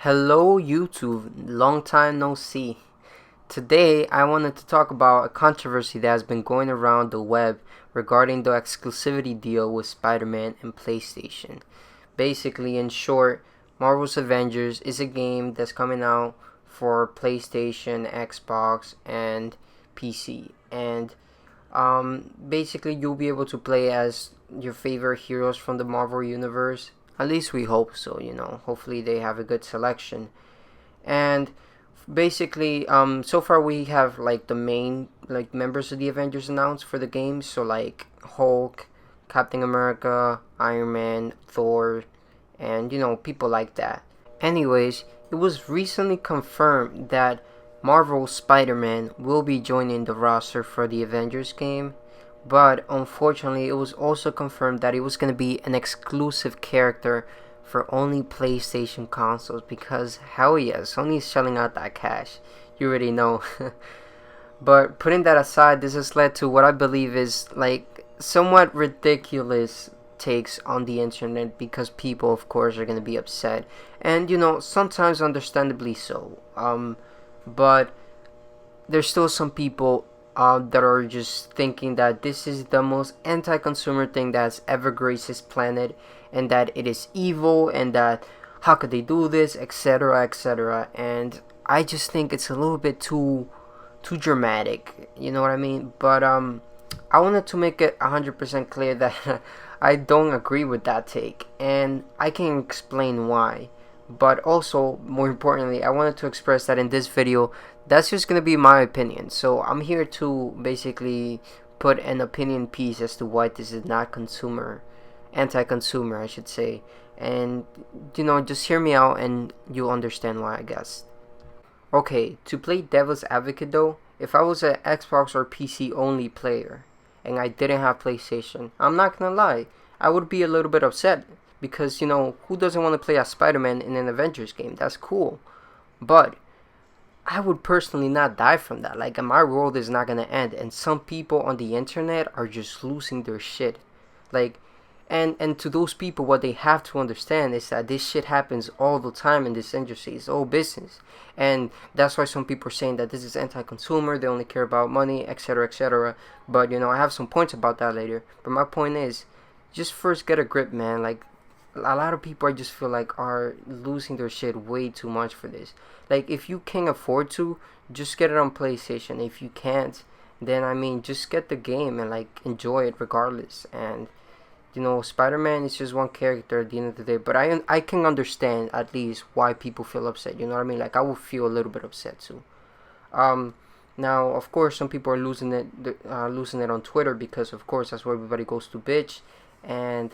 Hello YouTube, long time no see. Today I wanted to talk about a controversy that has been going around the web regarding the exclusivity deal with Spider-Man and PlayStation. Basically, in short, Marvel's Avengers is a game that's coming out for PlayStation, Xbox, and PC. And basically you'll be able to play as your favorite heroes from the Marvel universe. At least we hope so, hopefully they have a good selection. And basically, so far we have like the main like members of the Avengers announced for the game. So like Hulk, Captain America, Iron Man, Thor, and people like that. Anyways, it was recently confirmed that Marvel's Spider-Man will be joining the roster for the Avengers game, but unfortunately it was also confirmed that it was going to be an exclusive character for only PlayStation consoles because hell yeah, Sony's shelling out that cash. You already know. But putting that aside, this has led to what I believe is like somewhat ridiculous takes on the internet because people of course are going to be upset, and sometimes understandably so. But there's still some people that are just thinking that this is the most anti-consumer thing that's ever graced this planet, and that it is evil, and that how could they do this, etc., etc. And I just think it's a little bit too dramatic. You know what I mean? But I wanted to make it 100% clear that I don't agree with that take, and I can explain why. But also, more importantly, I wanted to express that in this video, that's just gonna be my opinion. So I'm here to basically put an opinion piece as to why this is not anti-consumer, I should say. And just hear me out and you'll understand why, I guess. Okay, to play devil's advocate though, if I was an Xbox or PC only player and I didn't have PlayStation, I'm not gonna lie, I would be a little bit upset because who doesn't want to play as Spider-Man in an Avengers game? That's cool. But I would personally not die from that. Like, my world is not gonna end, and some people on the internet are just losing their shit. Like, and to those people, what they have to understand is that this shit happens all the time in this industry. It's all business, and that's why some people are saying that this is anti-consumer. They only care about money, etc., etc. But I have some points about that later. But my point is, just first get a grip, man. Like, a lot of people I just feel like are losing their shit way too much for this. Like, if you can afford to, just get it on PlayStation. If you can't, then I mean just get the game and like enjoy it regardless. And Spider-Man is just one character at the end of the day, but I can understand at least why people feel upset. You know what I mean? Like, I would feel a little bit upset too. Um, Now of course some people are losing it on Twitter because of course that's where everybody goes to bitch, and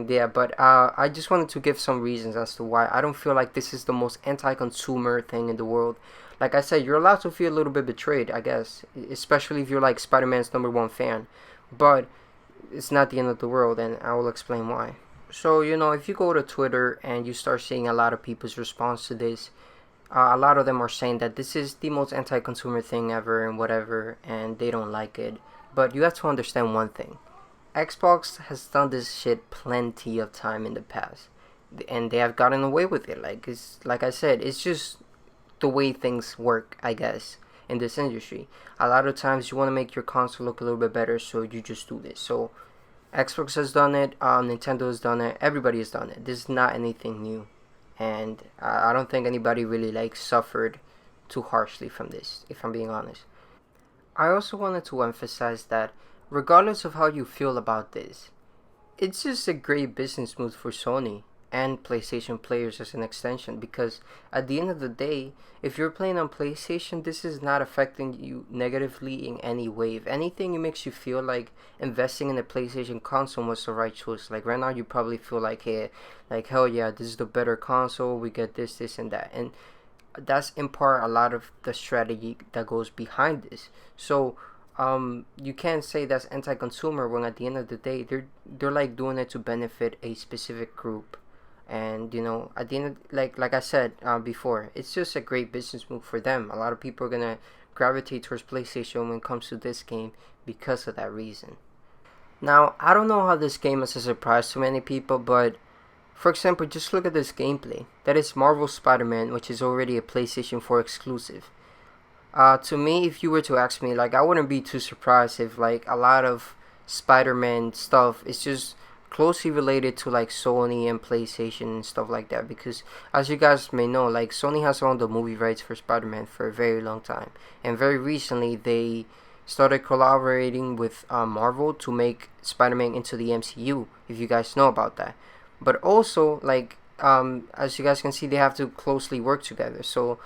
yeah, but I just wanted to give some reasons as to why I don't feel like this is the most anti-consumer thing in the world. Like I said, you're allowed to feel a little bit betrayed, I guess, especially if you're like Spider-Man's #1 fan. But it's not the end of the world, and I will explain why. So if you go to Twitter and you start seeing a lot of people's response to this, a lot of them are saying that this is the most anti-consumer thing ever and whatever, and they don't like it. But you have to understand one thing. Xbox has done this shit plenty of time in the past, and they have gotten away with it. Like, it's like I said, it's just the way things work, I guess, in this industry. A lot of times you want to make your console look a little bit better, so you just do this. So Xbox has done it, Nintendo has done it, everybody has done it. This is not anything new, and I don't think anybody really like suffered too harshly from this, if I'm being honest. I also wanted to emphasize that regardless of how you feel about this, it's just a great business move for Sony and PlayStation players as an extension, because at the end of the day, if you're playing on PlayStation, this is not affecting you negatively in any way. If anything, it makes you feel like investing in a PlayStation console was the right choice. Like, right now you probably feel like, hey, like, hell yeah, this is the better console, we get this and that, and that's in part a lot of the strategy that goes behind this. So you can't say that's anti-consumer when at the end of the day they're like doing it to benefit a specific group. And at the end of, like I said before, it's just a great business move for them. A lot of people are gonna gravitate towards PlayStation when it comes to this game because of that reason. Now, I don't know how this game is a surprise to many people, but For example, just look at this gameplay. That is Marvel Spider-Man, which is already a PlayStation 4 exclusive. To me, if you were to ask me, like, I wouldn't be too surprised if, like, a lot of Spider-Man stuff is just closely related to, like, Sony and PlayStation and stuff like that. Because, as you guys may know, like, Sony has owned the movie rights for Spider-Man for a very long time. And very recently, they started collaborating with Marvel to make Spider-Man into the MCU, if you guys know about that. But also, like, as you guys can see, they have to closely work together. So,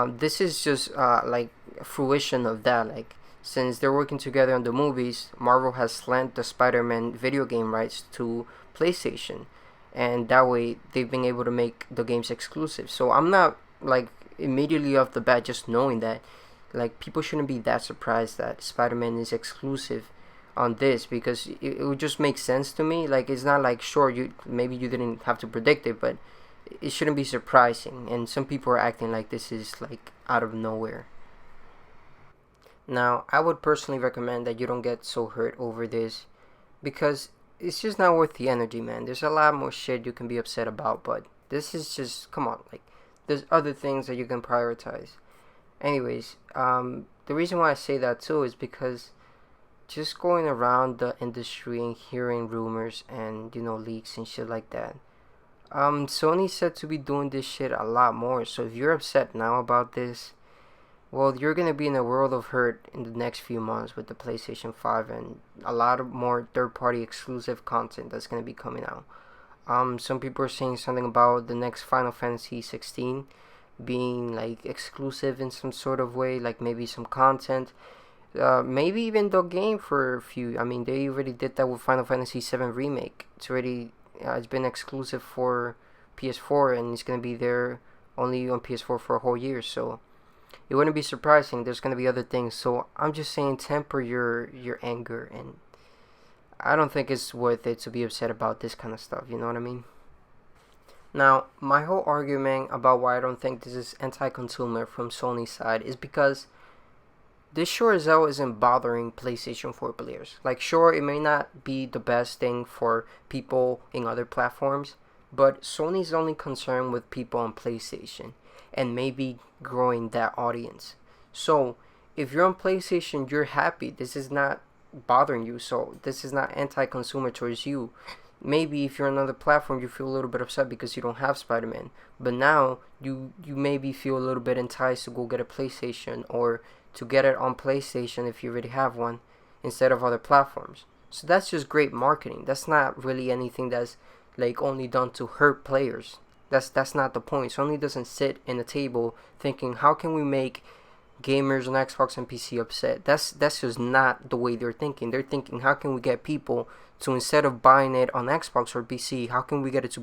this is just like fruition of that. Like, since they're working together on the movies, Marvel has lent the Spider-Man video game rights to PlayStation, and that way they've been able to make the games exclusive. So I'm not, like, immediately off the bat just knowing that, like, people shouldn't be that surprised that Spider-Man is exclusive on this, because it would just make sense to me. Like, it's not like, sure, you maybe you didn't have to predict it, but it shouldn't be surprising. And some people are acting like this is, like, out of nowhere. Now, I would personally recommend that you don't get so hurt over this, because it's just not worth the energy, man. There's a lot more shit you can be upset about, but this is just, come on, like, there's other things that you can prioritize. Anyways, the reason why I say that too is because just going around the industry and hearing rumors and, you know, leaks and shit like that, Sony's said to be doing this shit a lot more. So if you're upset now about this, well, you're gonna be in a world of hurt in the next few months with the PlayStation 5 and a lot of more third-party exclusive content that's gonna be coming out. Some people are saying something about the next Final Fantasy 16 being, like, exclusive in some sort of way, like maybe some content, maybe even the game for a few. I mean, they already did that with Final Fantasy 7 Remake. It's been exclusive for PS4, and it's gonna be there only on PS4 for a whole year. So it wouldn't be surprising. There's gonna be other things. So I'm just saying, temper your anger, and I don't think it's worth it to be upset about this kind of stuff. You know what I mean? Now, my whole argument about why I don't think this is anti-consumer from Sony's side is because this sure as hell isn't bothering PlayStation 4 players. Like, sure, it may not be the best thing for people in other platforms, but Sony's only concerned with people on PlayStation and maybe growing that audience. So, if you're on PlayStation, you're happy. This is not bothering you, so this is not anti-consumer towards you. Maybe if you're on another platform, you feel a little bit upset because you don't have Spider-Man. But now, you maybe feel a little bit enticed to go get a PlayStation, or to get it on PlayStation if you already have one, instead of other platforms. So that's just great marketing. That's not really anything that's, like, only done to hurt players. That's not the point. Sony doesn't sit in a table thinking, how can we make gamers on Xbox and PC upset? That's just not the way they're thinking. They're thinking, how can we get people to, instead of buying it on Xbox or PC, how can we get it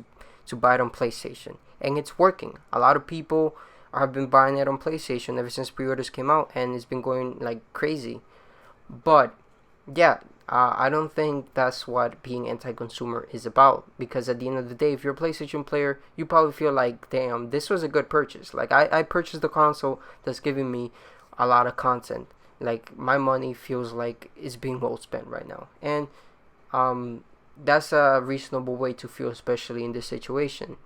to buy it on PlayStation? And it's working. A lot of people have been buying it on PlayStation ever since pre-orders came out, and it's been going like crazy. But yeah, I don't think that's what being anti-consumer is about, because at the end of the day, if you're a PlayStation player, you probably feel like, damn, this was a good purchase. Like, I purchased the console that's giving me a lot of content. Like, my money feels like it's being well spent right now. And that's a reasonable way to feel, especially in this situation.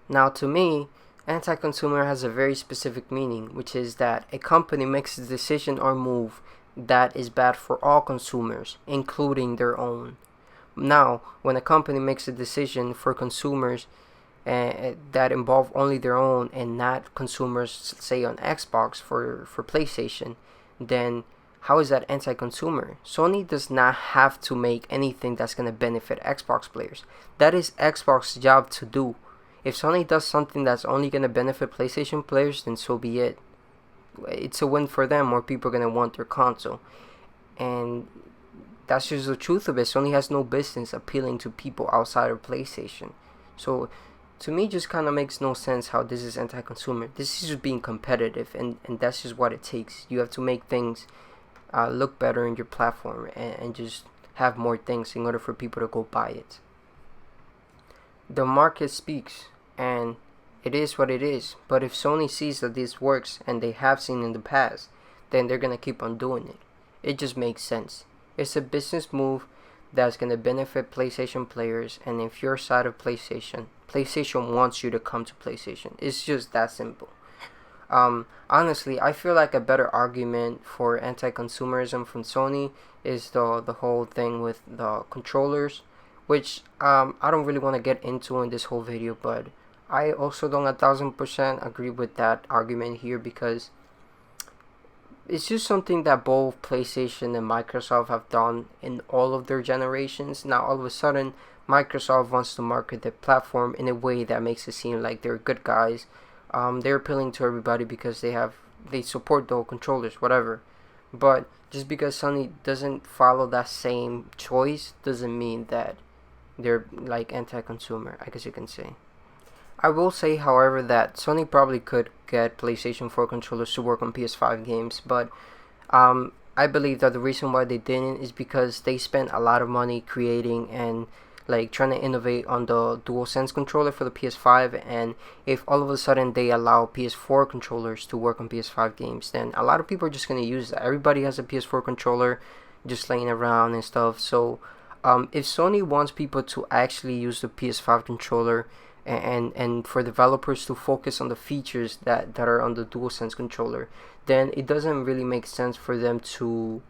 Now, to me, anti-consumer has a very specific meaning, which is that a company makes a decision or move that is bad for all consumers, including their own. Now, when a company makes a decision for consumers that involve only their own and not consumers, say on Xbox for PlayStation, then how is that anti-consumer? Sony does not have to make anything that's going to benefit Xbox players. That is Xbox's job to do. If Sony does something that's only going to benefit PlayStation players, then so be it. It's a win for them. More people are going to want their console. And that's just the truth of it. Sony has no business appealing to people outside of PlayStation. So, to me, just kind of makes no sense how this is anti-consumer. This is just being competitive, and that's just what it takes. You have to make things look better in your platform, and just have more things in order for people to go buy it. The market speaks, and it is what it is. But if Sony sees that this works, and they have seen in the past, then they're going to keep on doing it. It just makes sense. It's a business move that's going to benefit PlayStation players, and if you're side of PlayStation, PlayStation wants you to come to PlayStation. It's just that simple. Honestly, I feel like a better argument for anti-consumerism from Sony is the whole thing with the controllers, which I don't really want to get into in this whole video, but I also don't 1000% agree with that argument here, because it's just something that both PlayStation and Microsoft have done in all of their generations. Now all of a sudden Microsoft wants to market their platform in a way that makes it seem like they're good guys. They're appealing to everybody because they support the controllers, whatever. But just because Sony doesn't follow that same choice doesn't mean that they're like anti-consumer, I guess you can say. I will say, however, that Sony probably could get PlayStation 4 controllers to work on PS5 games, but I believe that the reason why they didn't is because they spent a lot of money creating and like trying to innovate on the DualSense controller for the PS5, and if all of a sudden they allow PS4 controllers to work on PS5 games, then a lot of people are just going to use that. Everybody has a PS4 controller just laying around and stuff. So if Sony wants people to actually use the PS5 controller, and for developers to focus on the features that are on the DualSense controller, then it doesn't really make sense for them to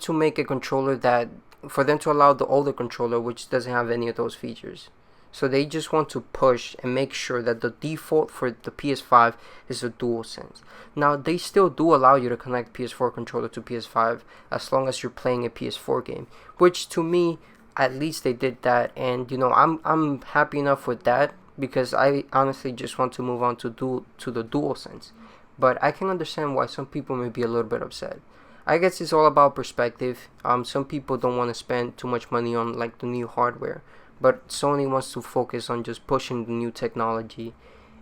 make a controller for them to allow the older controller which doesn't have any of those features. So they just want to push and make sure that the default for the PS5 is a DualSense. Now they still do allow you to connect PS4 controller to PS5 as long as you're playing a PS4 game, which to me, at least they did that, and you know, I'm happy enough with that, because I honestly just want to move on to the DualSense. But I can understand why some people may be a little bit upset. I guess it's all about perspective. Some people don't want to spend too much money on like the new hardware, but Sony wants to focus on just pushing the new technology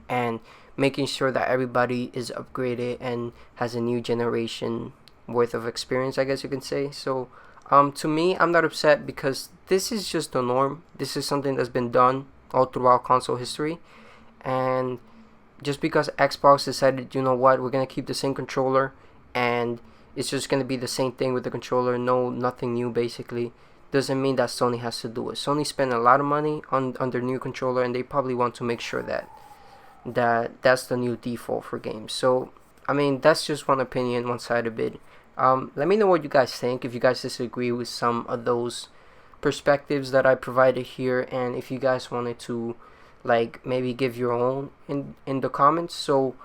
and making sure that everybody is upgraded and has a new generation worth of experience, I guess you can say. So to me, I'm not upset, because this is just the norm. This is something that's been done all throughout console history, and just because Xbox decided, you know what, we're gonna keep the same controller and it's just gonna be the same thing with the controller, nothing new basically, doesn't mean that Sony has to do it. Sony spent a lot of money on their new controller, and they probably want to make sure that's the new default for games. So I mean, that's just one opinion, one side of it. Let me know what you guys think, if you guys disagree with some of those perspectives that I provided here, and if you guys wanted to like maybe give your own in the comments. So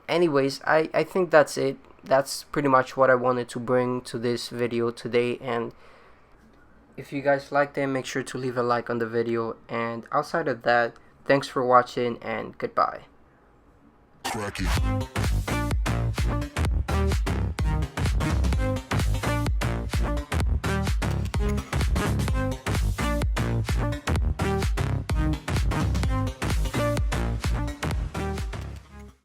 anyways, I think that's it. That's pretty much what I wanted to bring to this video today, and if you guys liked it, make sure to leave a like on the video, and outside of that, thanks for watching and goodbye. Crack it.